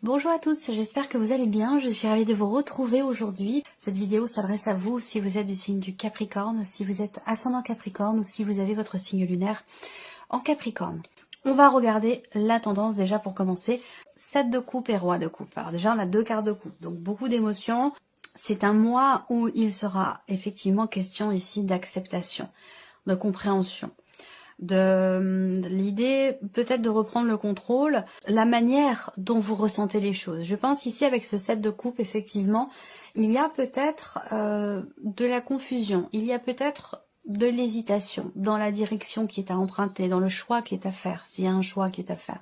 Bonjour à tous, j'espère que vous allez bien. Je suis ravie de vous retrouver aujourd'hui. Cette vidéo s'adresse à vous si vous êtes du signe du Capricorne, si vous êtes ascendant Capricorne ou si vous avez votre signe lunaire en Capricorne. On va regarder la tendance déjà pour commencer. 7 de coupe et roi de coupe. Alors déjà on a 2 cartes de coupe, donc beaucoup d'émotions. C'est un mois où il sera effectivement question ici d'acceptation, de compréhension. De l'idée peut-être de reprendre le contrôle, la manière dont vous ressentez les choses. Je pense qu'ici avec ce 7 de coupe, effectivement, il y a peut-être de la confusion, il y a peut-être de l'hésitation dans la direction qui est à emprunter, dans le choix qui est à faire, s'il y a un choix qui est à faire.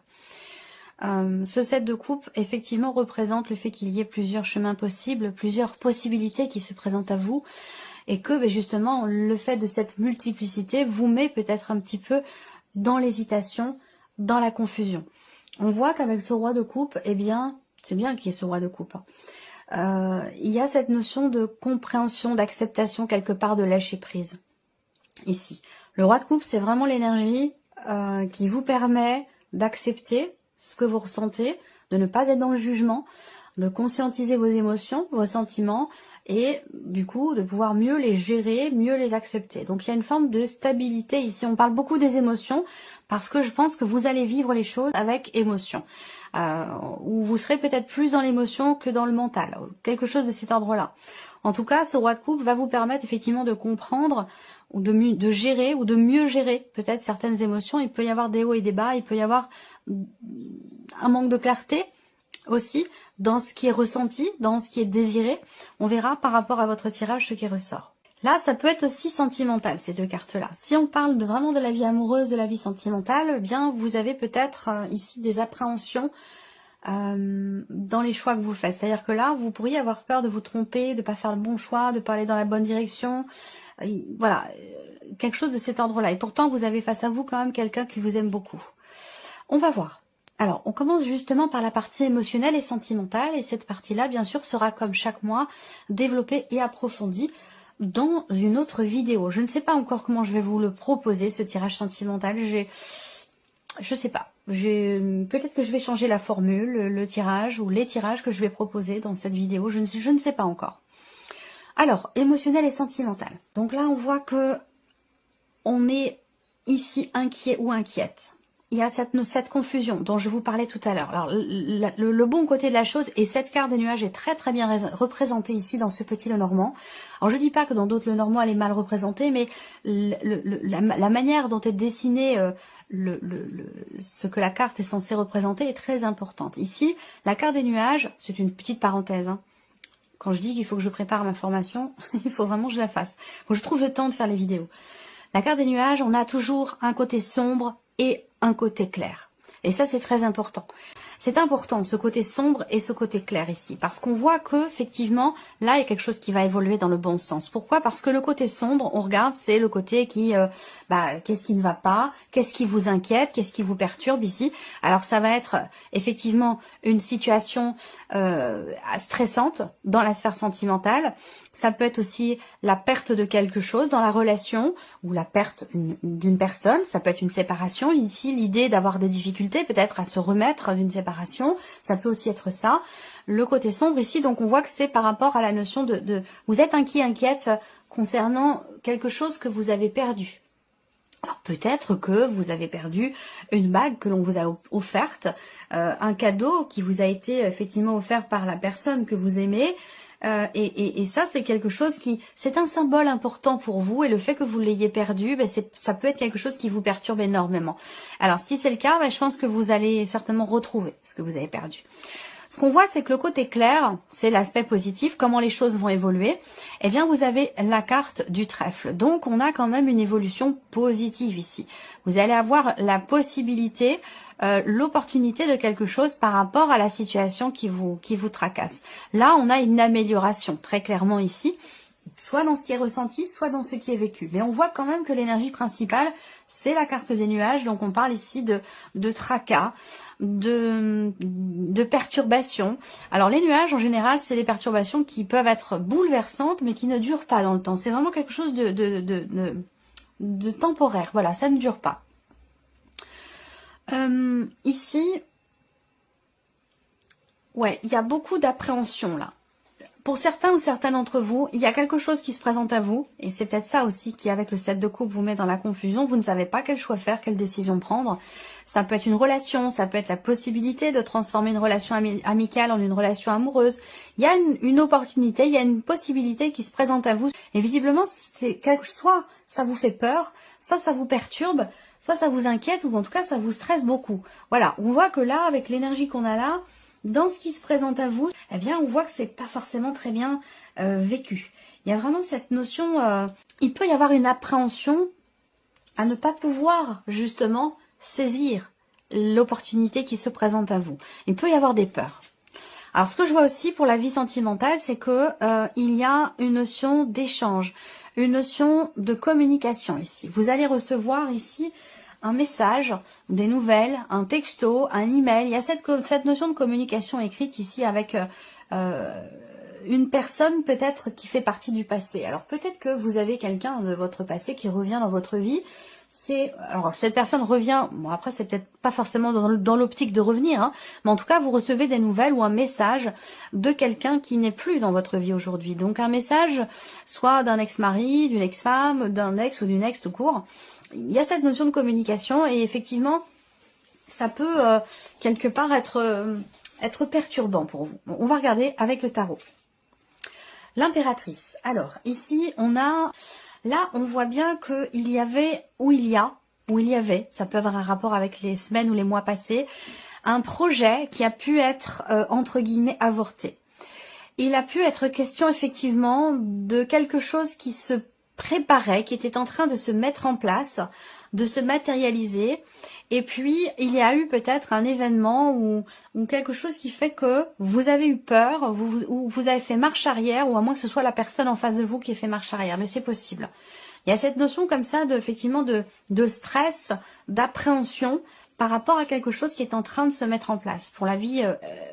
Ce 7 de coupe, effectivement, représente le fait qu'il y ait plusieurs chemins possibles, plusieurs possibilités qui se présentent à vous, et que justement le fait de cette multiplicité vous met peut-être un petit peu dans l'hésitation, dans la confusion. On voit qu'avec ce roi de coupe, eh bien, c'est bien qu'il y ait ce roi de coupe, il y a cette notion de compréhension, d'acceptation quelque part, de lâcher prise. Ici, le roi de coupe, c'est vraiment l'énergie qui vous permet d'accepter ce que vous ressentez, de ne pas être dans le jugement, de conscientiser vos émotions, vos sentiments, et du coup de pouvoir mieux les gérer, mieux les accepter. Donc il y a une forme de stabilité ici. On parle beaucoup des émotions parce que je pense que vous allez vivre les choses avec émotion, où vous serez peut-être plus dans l'émotion que dans le mental, quelque chose de cet ordre-là. En tout cas, ce roi de coupe va vous permettre effectivement de comprendre ou de gérer ou de mieux gérer peut-être certaines émotions. Il peut y avoir des hauts et des bas, il peut y avoir un manque de clarté aussi dans ce qui est ressenti, dans ce qui est désiré. On verra par rapport à votre tirage ce qui ressort. Là, ça peut être aussi sentimental, ces deux cartes-là. Si on parle vraiment de la vie amoureuse, de la vie sentimentale, eh bien, vous avez peut-être ici des appréhensions dans les choix que vous faites. C'est-à-dire que là, vous pourriez avoir peur de vous tromper, de ne pas faire le bon choix, de ne pas aller dans la bonne direction. Voilà, quelque chose de cet ordre-là. Et pourtant, vous avez face à vous quand même quelqu'un qui vous aime beaucoup. On va voir. Alors, on commence justement par la partie émotionnelle et sentimentale, et cette partie-là, bien sûr, sera comme chaque mois développée et approfondie dans une autre vidéo. Je ne sais pas encore comment je vais vous le proposer, ce tirage sentimental. Je sais pas. Peut-être que je vais changer la formule, le tirage ou les tirages que je vais proposer dans cette vidéo. Je ne sais pas encore. Alors, émotionnel et sentimental. Donc là, on voit que on est ici inquiet ou inquiète. Il y a cette confusion dont je vous parlais tout à l'heure. Alors, le bon côté de la chose, et cette carte des nuages est très très bien représentée ici dans ce petit Lenormand. Alors, je dis pas que dans d'autres Lenormand elle est mal représentée, mais la manière dont est dessiné ce que la carte est censée représenter est très importante. Ici, la carte des nuages, c'est une petite parenthèse, hein. Quand je dis qu'il faut que je prépare ma formation, il faut vraiment que je la fasse. Faut que je trouve le temps de faire les vidéos. La carte des nuages, on a toujours un côté sombre et un côté clair. Et ça, c'est très important. C'est important, ce côté sombre et ce côté clair ici. Parce qu'on voit que, effectivement, là, il y a quelque chose qui va évoluer dans le bon sens. Pourquoi? Parce que le côté sombre, on regarde, c'est le côté qui, qu'est-ce qui ne va pas? Qu'est-ce qui vous inquiète? Qu'est-ce qui vous perturbe ici? Alors, ça va être, effectivement, une situation stressante dans la sphère sentimentale. Ça peut être aussi la perte de quelque chose dans la relation ou la perte d'une personne. Ça peut être une séparation. Ici, l'idée d'avoir des difficultés peut-être à se remettre d'une séparation. Ça peut aussi être ça. Le côté sombre ici, donc on voit que c'est par rapport à la notion de vous êtes inquiète concernant quelque chose que vous avez perdu. Alors peut-être que vous avez perdu une bague que l'on vous a offerte, un cadeau qui vous a été effectivement offert par la personne que vous aimez. Et ça, c'est quelque chose c'est un symbole important pour vous, et le fait que vous l'ayez perdu, ça peut être quelque chose qui vous perturbe énormément. Alors, si c'est le cas, je pense que vous allez certainement retrouver ce que vous avez perdu. Ce qu'on voit, c'est que le côté clair, c'est l'aspect positif, comment les choses vont évoluer. Eh bien, vous avez la carte du trèfle. Donc, on a quand même une évolution positive ici. Vous allez avoir la possibilité, l'opportunité de quelque chose par rapport à la situation qui vous tracasse. Là, on a une amélioration, très clairement ici, soit dans ce qui est ressenti, soit dans ce qui est vécu. Mais on voit quand même que l'énergie principale, c'est la carte des nuages. Donc on parle ici de tracas, de perturbations. Alors les nuages, en général, c'est des perturbations qui peuvent être bouleversantes, mais qui ne durent pas dans le temps. C'est vraiment quelque chose de temporaire. Voilà, ça ne dure pas. Ici, Ouais, il y a beaucoup d'appréhension là. Pour certains ou certaines d'entre vous, il y a quelque chose qui se présente à vous, et c'est peut-être ça aussi qui, avec le 7 de coupe, vous met dans la confusion. Vous ne savez pas quel choix faire, quelle décision prendre. Ça peut être une relation, ça peut être la possibilité de transformer une relation amicale en une relation amoureuse. Il y a une opportunité, il y a une possibilité qui se présente à vous. Et visiblement, c'est soit ça vous fait peur, soit ça vous perturbe, soit ça vous inquiète, ou en tout cas ça vous stresse beaucoup. Voilà, on voit que là, avec l'énergie qu'on a là, dans ce qui se présente à vous, eh bien, on voit que c'est pas forcément très bien vécu. Il y a vraiment cette notion, il peut y avoir une appréhension à ne pas pouvoir justement saisir l'opportunité qui se présente à vous. Il peut y avoir des peurs. Alors, ce que je vois aussi pour la vie sentimentale, c'est que il y a une notion d'échange, une notion de communication ici. Vous allez recevoir ici un message, des nouvelles, un texto, un email. Il y a cette notion de communication écrite ici avec une personne peut-être qui fait partie du passé. Alors peut-être que vous avez quelqu'un de votre passé qui revient dans votre vie. Alors cette personne revient, bon après c'est peut-être pas forcément dans l'optique de revenir, hein, mais en tout cas vous recevez des nouvelles ou un message de quelqu'un qui n'est plus dans votre vie aujourd'hui. Donc un message soit d'un ex-mari, d'une ex-femme, d'un ex ou d'une ex tout court. Il y a cette notion de communication et effectivement ça peut quelque part être perturbant pour vous. Bon, on va regarder avec le tarot. L'impératrice. Alors ici on a... Là, on voit bien qu'il y avait, ou il y avait, ça peut avoir un rapport avec les semaines ou les mois passés, un projet qui a pu être, entre guillemets, avorté. Il a pu être question, effectivement, de quelque chose qui se préparait, qui était en train de se mettre en place, de se matérialiser. Et puis, il y a eu peut-être un événement ou quelque chose qui fait que vous avez eu peur, ou vous avez fait marche arrière, ou à moins que ce soit la personne en face de vous qui ait fait marche arrière. Mais c'est possible. Il y a cette notion comme ça, effectivement, de stress, d'appréhension par rapport à quelque chose qui est en train de se mettre en place pour la vie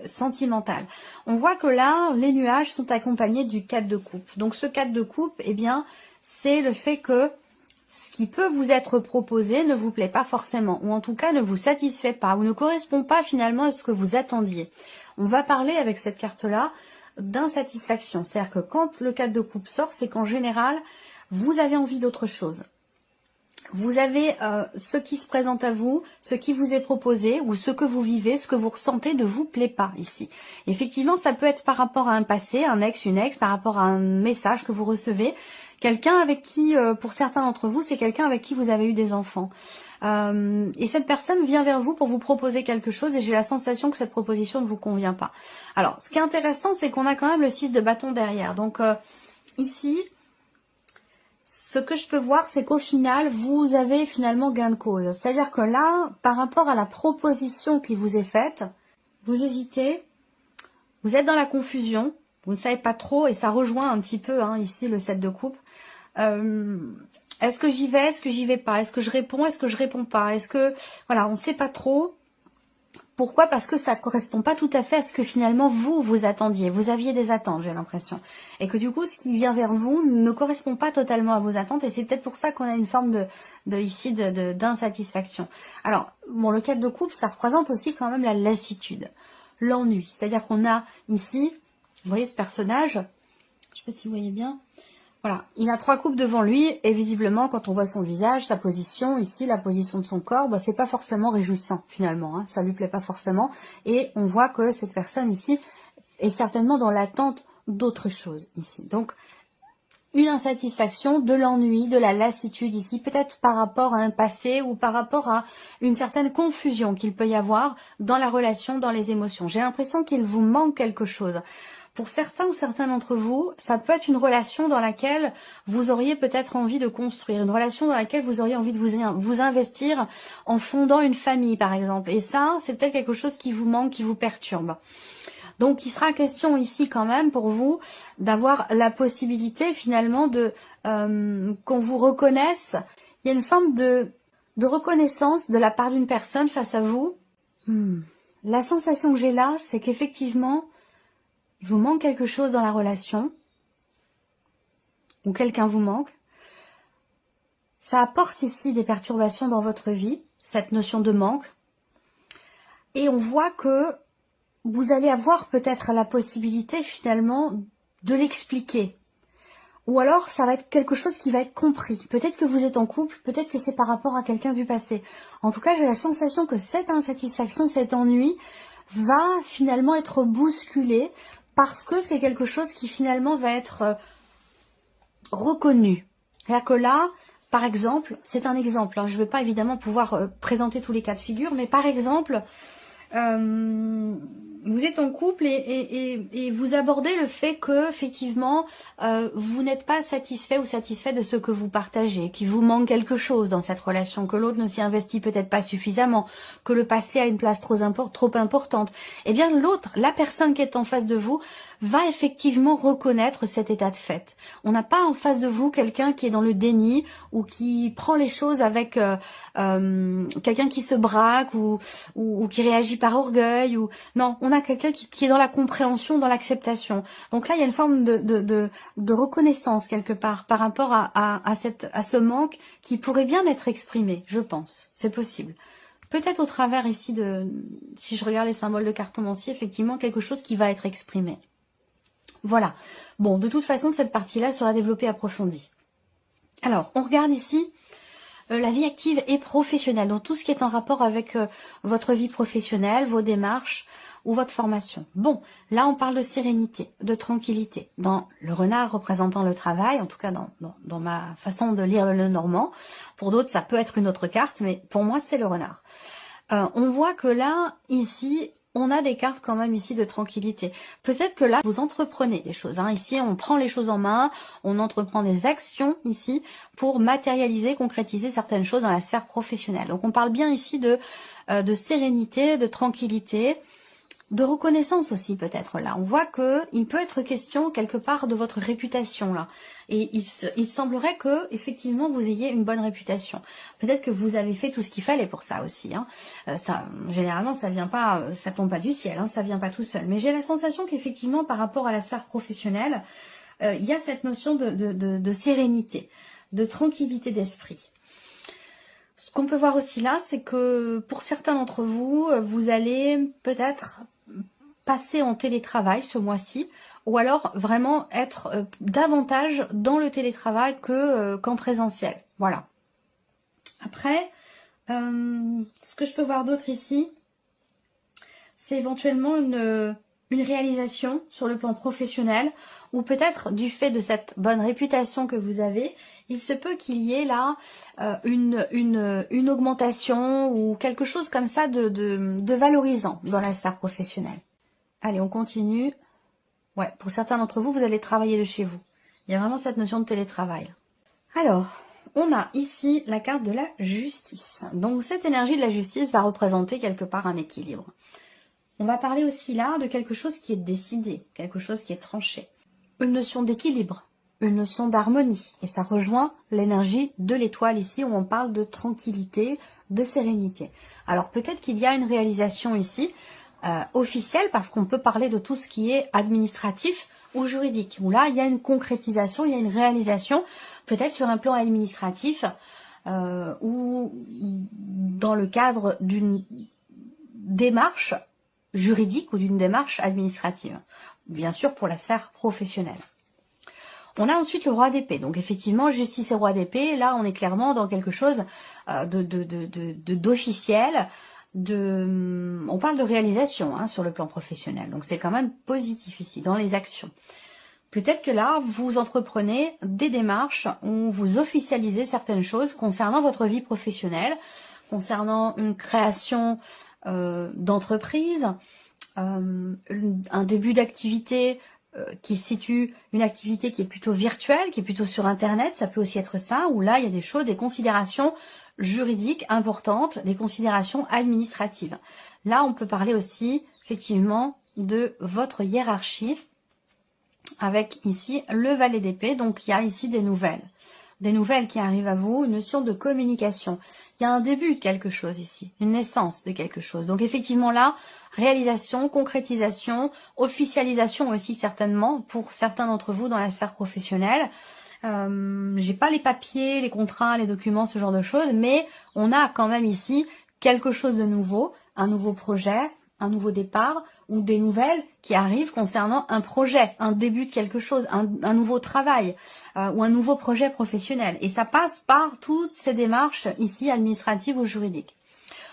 sentimentale. On voit que là, les nuages sont accompagnés du 4 de coupe. Donc ce 4 de coupe, eh bien, c'est le fait que ce qui peut vous être proposé ne vous plaît pas forcément, ou en tout cas ne vous satisfait pas, ou ne correspond pas finalement à ce que vous attendiez. On va parler avec cette carte-là d'insatisfaction. C'est-à-dire que quand le 4 de coupe sort, c'est qu'en général, vous avez envie d'autre chose. Vous avez ce qui se présente à vous, ce qui vous est proposé, ou ce que vous vivez, ce que vous ressentez ne vous plaît pas ici. Effectivement, ça peut être par rapport à un passé, un ex, une ex, par rapport à un message que vous recevez. Quelqu'un avec qui, pour certains d'entre vous, c'est quelqu'un avec qui vous avez eu des enfants. Et cette personne vient vers vous pour vous proposer quelque chose et j'ai la sensation que cette proposition ne vous convient pas. Alors, ce qui est intéressant, c'est qu'on a quand même le 6 de bâton derrière. Donc, ici... Ce que je peux voir, c'est qu'au final, vous avez finalement gain de cause. C'est-à-dire que là, par rapport à la proposition qui vous est faite, vous hésitez, vous êtes dans la confusion, vous ne savez pas trop, et ça rejoint un petit peu ici le 7 de coupe. Est-ce que j'y vais, est-ce que j'y vais pas? Est-ce que je réponds, est-ce que je réponds pas? Est-ce que... Voilà, on ne sait pas trop. Pourquoi? Parce que ça correspond pas tout à fait à ce que finalement vous attendiez. Vous aviez des attentes, j'ai l'impression. Et que du coup, ce qui vient vers vous ne correspond pas totalement à vos attentes. Et c'est peut-être pour ça qu'on a une forme d'insatisfaction. Alors, bon, le 4 de coupe, ça représente aussi quand même la lassitude, l'ennui. C'est-à-dire qu'on a ici, vous voyez ce personnage, je sais pas si vous voyez bien, voilà, il a 3 coupes devant lui et visiblement quand on voit son visage, sa position ici, la position de son corps, bah, c'est pas forcément réjouissant finalement, hein, ça lui plaît pas forcément et on voit que cette personne ici est certainement dans l'attente d'autre chose ici. Donc une insatisfaction, de l'ennui, de la lassitude ici, peut-être par rapport à un passé ou par rapport à une certaine confusion qu'il peut y avoir dans la relation, dans les émotions. J'ai l'impression qu'il vous manque quelque chose. Pour certains ou certains d'entre vous, ça peut être une relation dans laquelle vous auriez peut-être envie de construire, une relation dans laquelle vous auriez envie de vous investir en fondant une famille par exemple. Et ça, c'est peut-être quelque chose qui vous manque, qui vous perturbe. Donc il sera question ici quand même pour vous d'avoir la possibilité finalement de qu'on vous reconnaisse. Il y a une forme de reconnaissance de la part d'une personne face à vous. La sensation que j'ai là, c'est qu'effectivement, il vous manque quelque chose dans la relation, ou quelqu'un vous manque. Ça apporte ici des perturbations dans votre vie, cette notion de manque. Et on voit que vous allez avoir peut-être la possibilité finalement de l'expliquer. Ou alors, ça va être quelque chose qui va être compris. Peut-être que vous êtes en couple, peut-être que c'est par rapport à quelqu'un du passé. En tout cas, j'ai la sensation que cette insatisfaction, cet ennui, va finalement être bousculé parce que c'est quelque chose qui finalement va être reconnu. C'est-à-dire que là, par exemple, c'est un exemple, hein, je ne vais pas évidemment pouvoir présenter tous les cas de figure, mais par exemple, vous êtes en couple et vous abordez le fait que effectivement vous n'êtes pas satisfait ou satisfait de ce que vous partagez, qu'il vous manque quelque chose dans cette relation, que l'autre ne s'y investit peut-être pas suffisamment, que le passé a une place trop importante. Eh bien l'autre, la personne qui est en face de vous, va effectivement reconnaître cet état de fait. On n'a pas en face de vous quelqu'un qui est dans le déni ou qui prend les choses avec quelqu'un qui se braque ou qui réagit par orgueil. Non, on a quelqu'un qui est dans la compréhension, dans l'acceptation. Donc là, il y a une forme de reconnaissance quelque part par rapport à ce manque qui pourrait bien être exprimé, je pense. C'est possible. Peut-être au travers ici si je regarde les symboles de cartomancier, effectivement, quelque chose qui va être exprimé. Voilà. Bon, de toute façon, cette partie-là sera développée approfondie. Alors, on regarde ici la vie active et professionnelle. Donc, tout ce qui est en rapport avec votre vie professionnelle, vos démarches ou votre formation. Bon, là, on parle de sérénité, de tranquillité. Dans le renard représentant le travail, en tout cas dans ma façon de lire le normand. Pour d'autres, ça peut être une autre carte, mais pour moi, c'est le renard. On voit que là, ici, on a des cartes quand même ici de tranquillité. Peut-être que là, vous entreprenez des choses. Hein. Ici, on prend les choses en main, on entreprend des actions ici pour matérialiser, concrétiser certaines choses dans la sphère professionnelle. Donc, on parle bien ici de sérénité, de tranquillité, de reconnaissance aussi peut-être là. On voit que il peut être question quelque part de votre réputation là. Et il semblerait que effectivement vous ayez une bonne réputation. Peut-être que vous avez fait tout ce qu'il fallait pour ça aussi. Hein. Ça, généralement, ça vient pas, ça tombe pas du ciel. Hein, ça vient pas tout seul. Mais j'ai la sensation qu'effectivement, par rapport à la sphère professionnelle, il y a cette notion de sérénité, de tranquillité d'esprit. Ce qu'on peut voir aussi là, c'est que pour certains d'entre vous, vous allez peut-être passer en télétravail ce mois-ci, ou alors vraiment être davantage dans le télétravail qu'en présentiel. Voilà. Après, ce que je peux voir d'autre ici, c'est éventuellement une réalisation sur le plan professionnel, ou peut-être du fait de cette bonne réputation que vous avez, il se peut qu'il y ait là une augmentation ou quelque chose comme ça de valorisant dans la sphère professionnelle. Allez, on continue. Ouais, pour certains d'entre vous, vous allez travailler de chez vous. Il y a vraiment cette notion de télétravail. Alors, on a ici la carte de la justice. Donc, cette énergie de la justice va représenter quelque part un équilibre. On va parler aussi là de quelque chose qui est décidé, quelque chose qui est tranché. Une notion d'équilibre, une notion d'harmonie. Et ça rejoint l'énergie de l'étoile ici où on parle de tranquillité, de sérénité. Alors, peut-être qu'il y a une réalisation ici, officielle, parce qu'on peut parler de tout ce qui est administratif ou juridique, où là il y a une concrétisation, il y a une réalisation, peut-être sur un plan administratif ou dans le cadre d'une démarche juridique ou d'une démarche administrative, bien sûr pour la sphère professionnelle. On a ensuite le roi d'épée, donc effectivement justice et roi d'épée, là on est clairement dans quelque chose d'officiel. On parle de réalisation hein, sur le plan professionnel, donc c'est quand même positif ici dans les actions. Peut-être que là vous entreprenez des démarches où vous officialisez certaines choses concernant votre vie professionnelle, concernant une création d'entreprise, un début d'activité qui situe une activité qui est plutôt virtuelle, qui est plutôt sur internet, ça peut aussi être ça, où là il y a des choses, des considérations juridiques importantes, des considérations administratives. Là, on peut parler aussi, effectivement, de votre hiérarchie, avec ici le valet d'épée. Donc, il y a ici des nouvelles qui arrivent à vous, une notion de communication. Il y a un début de quelque chose ici, une naissance de quelque chose. Donc, effectivement, là, réalisation, concrétisation, officialisation aussi certainement, pour certains d'entre vous dans la sphère professionnelle. J'ai pas les papiers, les contrats, les documents, ce genre de choses, mais on a quand même ici quelque chose de nouveau, un nouveau projet, un nouveau départ ou des nouvelles qui arrivent concernant un projet, un début de quelque chose, un nouveau travail ou un nouveau projet professionnel. Et ça passe par toutes ces démarches ici administratives ou juridiques.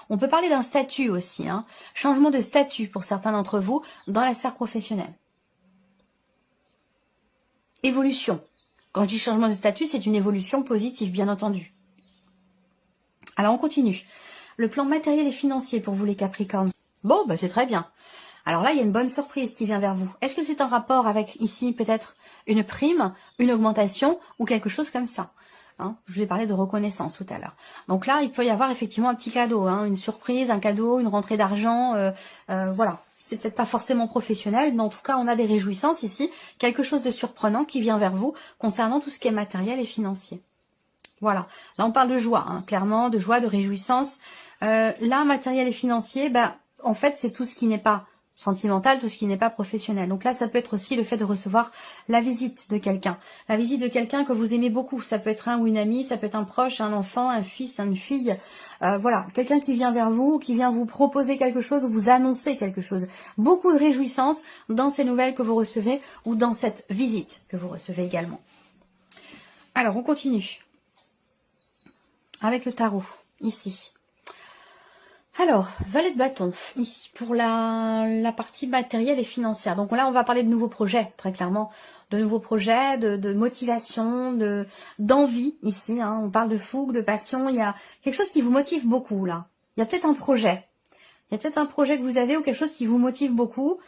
On peut parler d'un statut aussi, hein, changement de statut pour certains d'entre vous dans la sphère professionnelle. Évolution. Quand je dis changement de statut, c'est une évolution positive, bien entendu. Alors, on continue. Le plan matériel et financier pour vous, les Capricornes. Bon, bah, c'est très bien. Alors là, il y a une bonne surprise qui vient vers vous. Est-ce que c'est en rapport avec, ici, peut-être une prime, une augmentation ou quelque chose comme ça, hein? Je vous ai parlé de reconnaissance tout à l'heure. Donc là, il peut y avoir effectivement un petit cadeau, hein, une surprise, un cadeau, une rentrée d'argent. Voilà, c'est peut-être pas forcément professionnel, mais en tout cas, on a des réjouissances ici. Quelque chose de surprenant qui vient vers vous concernant tout ce qui est matériel et financier. Voilà, là on parle de joie, hein, clairement, de joie, de réjouissance. Là, matériel et financier, ben, en fait, c'est tout ce qui n'est pas sentimental, tout ce qui n'est pas professionnel. Donc là, ça peut être aussi le fait de recevoir la visite de quelqu'un. La visite de quelqu'un que vous aimez beaucoup. Ça peut être un ou une amie, ça peut être un proche, un enfant, un fils, une fille. Voilà, quelqu'un qui vient vers vous, qui vient vous proposer quelque chose ou vous annoncer quelque chose. Beaucoup de réjouissance dans ces nouvelles que vous recevez ou dans cette visite que vous recevez également. Alors, on continue avec le tarot, ici. Alors, valet de bâton, ici, pour la partie matérielle et financière. Donc là, on va parler de nouveaux projets, très clairement. De nouveaux projets, de motivation, d'envie, ici. Hein. On parle de fougue, de passion. Il y a quelque chose qui vous motive beaucoup, là. Il y a peut-être un projet. Il y a peut-être un projet que vous avez ou quelque chose qui vous motive beaucoup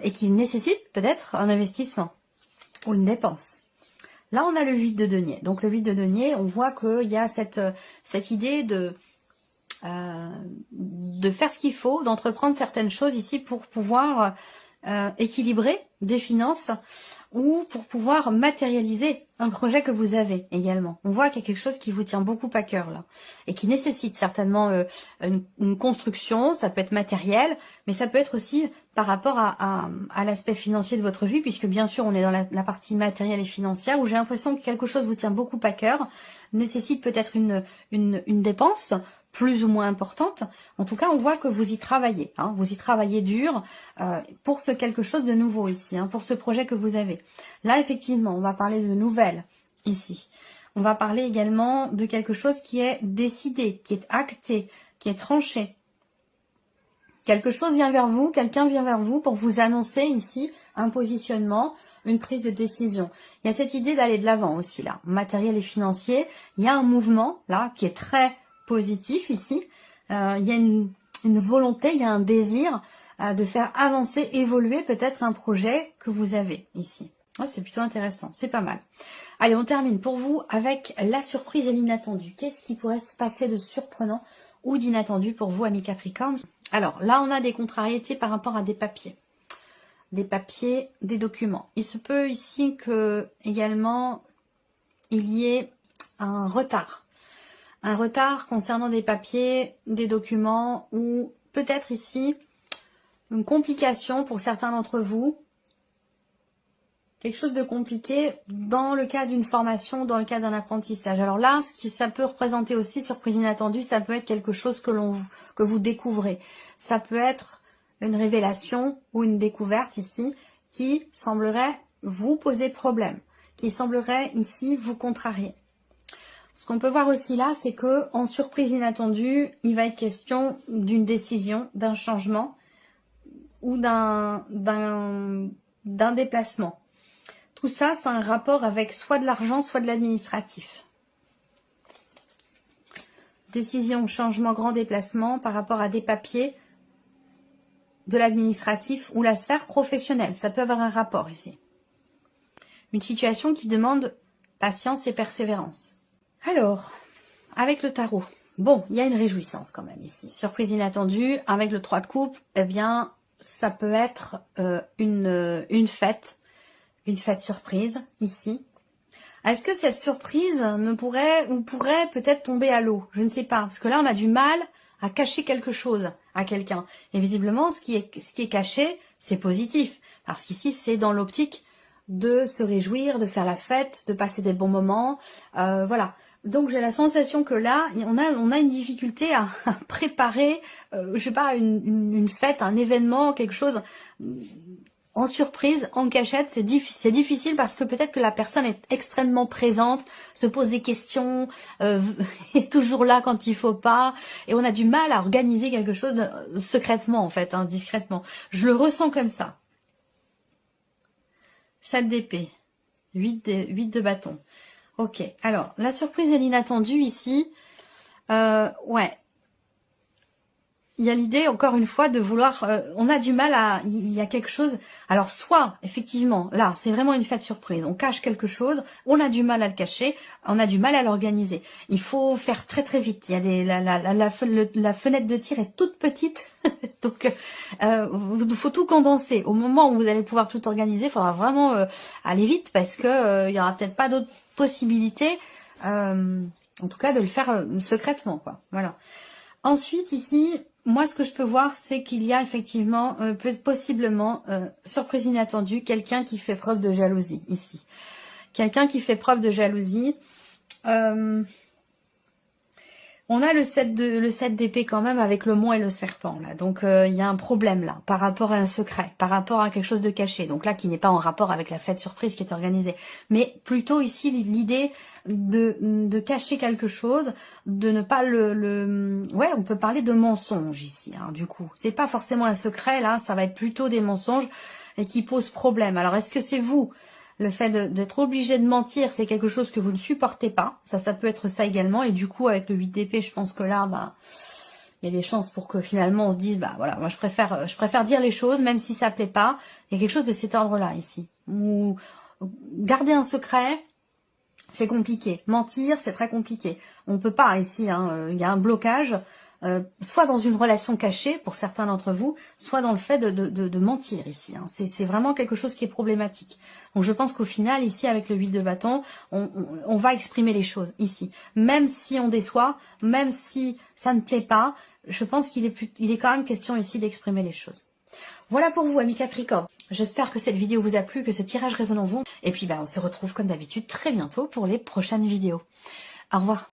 et qui nécessite peut-être un investissement ou une dépense. Là, on a le 8 de denier. Donc, le 8 de denier, on voit qu'il y a cette idée de faire ce qu'il faut, d'entreprendre certaines choses ici pour pouvoir équilibrer des finances ou pour pouvoir matérialiser un projet que vous avez également. On voit qu'il y a quelque chose qui vous tient beaucoup à cœur là et qui nécessite certainement une construction. Ça peut être matériel, mais ça peut être aussi par rapport à l'aspect financier de votre vie, puisque bien sûr on est dans la partie matérielle et financière où j'ai l'impression que quelque chose vous tient beaucoup à cœur, nécessite peut-être une dépense plus ou moins importante. En tout cas, on voit que vous y travaillez, hein, vous y travaillez dur pour ce quelque chose de nouveau ici, hein, pour ce projet que vous avez. Là, effectivement, on va parler de nouvelles ici. On va parler également de quelque chose qui est décidé, qui est acté, qui est tranché. Quelque chose vient vers vous, quelqu'un vient vers vous pour vous annoncer ici un positionnement, une prise de décision. Il y a cette idée d'aller de l'avant aussi là, matériel et financier. Il y a un mouvement là qui est très positif ici. Il y a une volonté, il y a un désir de faire avancer, évoluer peut-être un projet que vous avez ici. Ouais, c'est plutôt intéressant, c'est pas mal. Allez, on termine pour vous avec la surprise et l'inattendu. Qu'est-ce qui pourrait se passer de surprenant ou d'inattendu pour vous, amis Capricorne? Alors là, on a des contrariétés par rapport à des papiers. Des papiers, des documents. Il se peut ici que également il y ait un retard. Un retard concernant des papiers, des documents ou peut-être ici une complication pour certains d'entre vous. Quelque chose de compliqué dans le cas d'une formation, dans le cas d'un apprentissage. Alors là, ça peut représenter aussi, surprise inattendue, ça peut être quelque chose que vous découvrez. Ça peut être une révélation ou une découverte ici qui semblerait vous poser problème, qui semblerait ici vous contrarier. Ce qu'on peut voir aussi là, c'est que en surprise inattendue, il va être question d'une décision, d'un changement ou d'un déplacement. Tout ça, c'est un rapport avec soit de l'argent, soit de l'administratif. Décision, changement, grand déplacement par rapport à des papiers, de l'administratif ou la sphère professionnelle. Ça peut avoir un rapport ici. Une situation qui demande patience et persévérance. Alors, avec le tarot, bon, il y a une réjouissance quand même ici. Surprise inattendue, avec le 3 de coupe, eh bien, ça peut être une fête surprise ici. Est-ce que cette surprise pourrait peut-être tomber à l'eau? Je ne sais pas, parce que là, on a du mal à cacher quelque chose à quelqu'un. Et visiblement, ce qui est caché, c'est positif, parce qu'ici, c'est dans l'optique de se réjouir, de faire la fête, de passer des bons moments. Voilà. Donc j'ai la sensation que là, on a une difficulté à préparer, je sais pas, une fête, un événement, quelque chose en surprise, en cachette. C'est difficile parce que peut-être que la personne est extrêmement présente, se pose des questions, est toujours là quand il faut pas, et on a du mal à organiser quelque chose secrètement en fait, hein, discrètement. Je le ressens comme ça. 7 d'épée, 8 de bâton. Ok, alors, la surprise et l'inattendu ici, ouais. Il y a l'idée, encore une fois, de vouloir... on a du mal à... Il y a quelque chose... Alors, soit, effectivement, là, c'est vraiment une fête surprise. On cache quelque chose, on a du mal à le cacher, on a du mal à l'organiser. Il faut faire très très vite. Il y a la fenêtre de tir est toute petite, donc il faut tout condenser. Au moment où vous allez pouvoir tout organiser, il faudra vraiment aller vite parce que il y aura peut-être pas d'autres possibilités, en tout cas de le faire secrètement, quoi. Voilà. Ensuite, ici, moi, ce que je peux voir, c'est qu'il y a effectivement, possiblement, surprise inattendue, quelqu'un qui fait preuve de jalousie, ici. Quelqu'un qui fait preuve de jalousie. On a le 7 d'épée quand même avec le mont et le serpent, là. Donc, il y a un problème, là, par rapport à un secret, par rapport à quelque chose de caché. Donc là, qui n'est pas en rapport avec la fête surprise qui est organisée. Mais plutôt ici, l'idée de cacher quelque chose, de ne pas ouais, on peut parler de mensonge ici, hein, du coup. C'est pas forcément un secret, là, ça va être plutôt des mensonges et qui posent problème. Alors, est-ce que c'est vous ? Le fait d'être obligé de mentir, c'est quelque chose que vous ne supportez pas. Ça peut être ça également. Et du coup, avec le 8 d'épée, je pense que là, bah, il y a des chances pour que finalement on se dise, bah voilà, moi je préfère dire les choses, même si ça plaît pas. Il y a quelque chose de cet ordre-là ici. Ou garder un secret, c'est compliqué. Mentir, c'est très compliqué. On peut pas ici, hein, il y a un blocage. Soit dans une relation cachée pour certains d'entre vous, soit dans le fait de mentir ici. Hein. C'est vraiment quelque chose qui est problématique. Donc je pense qu'au final, ici, avec le 8 de bâton, on va exprimer les choses ici. Même si on déçoit, même si ça ne plaît pas, je pense qu'il est quand même question ici d'exprimer les choses. Voilà pour vous, amis Capricorne. J'espère que cette vidéo vous a plu, que ce tirage résonne en vous. Et puis, on se retrouve comme d'habitude très bientôt pour les prochaines vidéos. Au revoir.